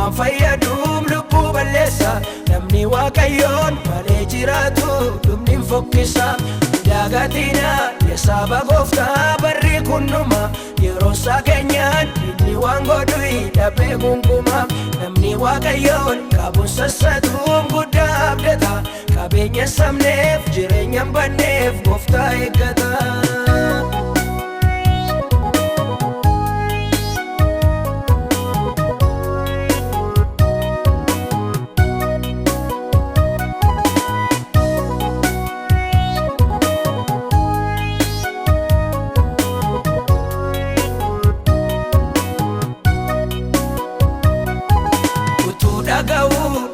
waan fayyadum lubbuu balleessa namni waaqayyoon malee jiraatu dhumni fokkisa dagatina ya saba gooftaa barri kunnuma yeroo isaa keenyaan inni waan godhu hidhabee gungumaa namni waaqayyoon qabuun sassatuun guddaa abdata qabeenya sabneef jireenya hin banneef gooftaa eeggata.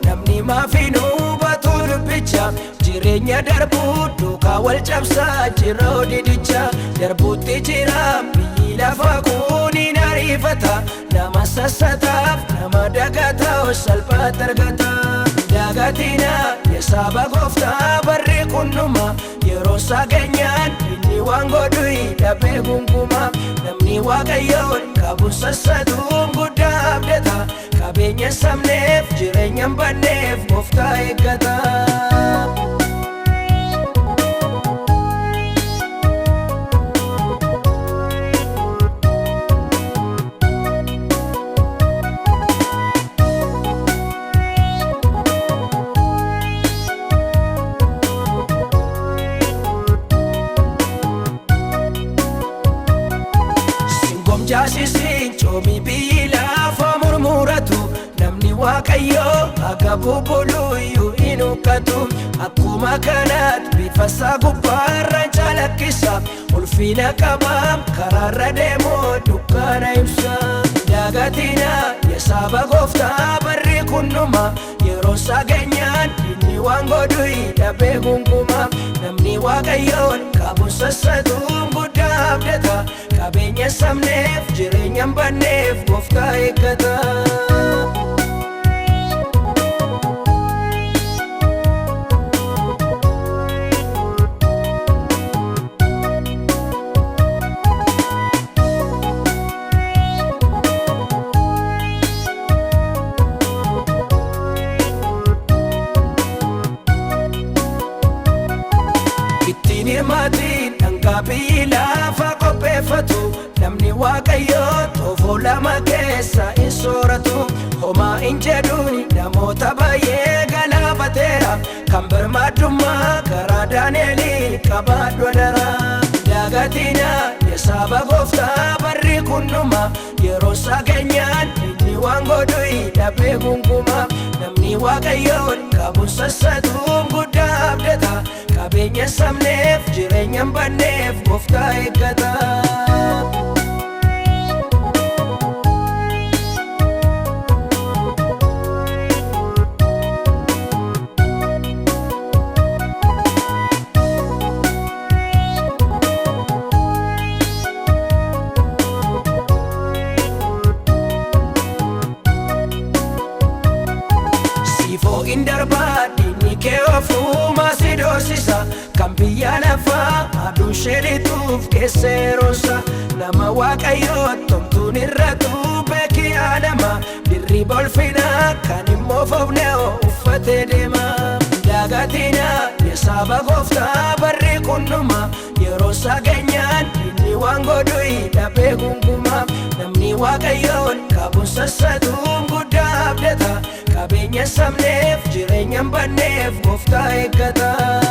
namni maafinu batuu dubbicha jireenya darbuu duukaa wal cabsaa jira odidicha darbuutti jira biyyi lafa kuniin ariifata nama sassataaf nama dagataa salphaatti argata dagatina ya saba gooftaa barri kunnuma yeroo isaa keenyaan inni waan godhu hidhabee gungumaa namni waaqayyoon qabuun sassatuun guddaa abdata qabeenya sabneef jireenya hin banneef gooftaa eeggata. Jaasisiin coomii biyyi lafa murmuratu namni waaqayyoo akka bubbuluyyuu hin huqqatu akkuma kanaatti bifa isaa gubbaarraan calaqqisa ulfina qabaa karaarra deemoo dukkaana ibsa dagatina ya saba gooftaa barri kunnuma yeroo isaa keenyaan inni waan godhu hidhabee gungumaa namni waaqayyoon qabuun sassatuun guddaa abdata qabeenya sabneef jireenya hin banneef gooftaa eeggata. ittiin hirmaatiin dhangaa biyyi lafa qopheeffatu namni waaqayyoo toofoo lama keessa hin sooratu homaa hin jedhuun namoota baay'ee galaafateera kan birmaadummaa karaa Daani'eel qabaadhu adaraa dagatina ya saba gooftaa barri kunnuma yeroo isaa keenyaan inni waan godhu hidhabee gungumaa namni waaqayyoon qabuun sassatuun guddaa abdata qabeenya sabneef jireenya hin banneef gooftaa eeggata. Sifoo hin darbaadhi kee ofumaa si doorsisa kan biyya lafaa aduun sheelituuf keesseerosa nama waaqayyoo tomtuun irratu beekii adama dirriba ulfinaa kan immoo foofnee uffatee deema dagatina ya saba gooftaa barri kunnuma yeroo isaa keenyaan inni waan godhu hidhabee gungumaa namni waaqayyoon qabuun sassatuun guddaa abdata qabeenya sabneef jireenya hin banneef gooftaa eeggata.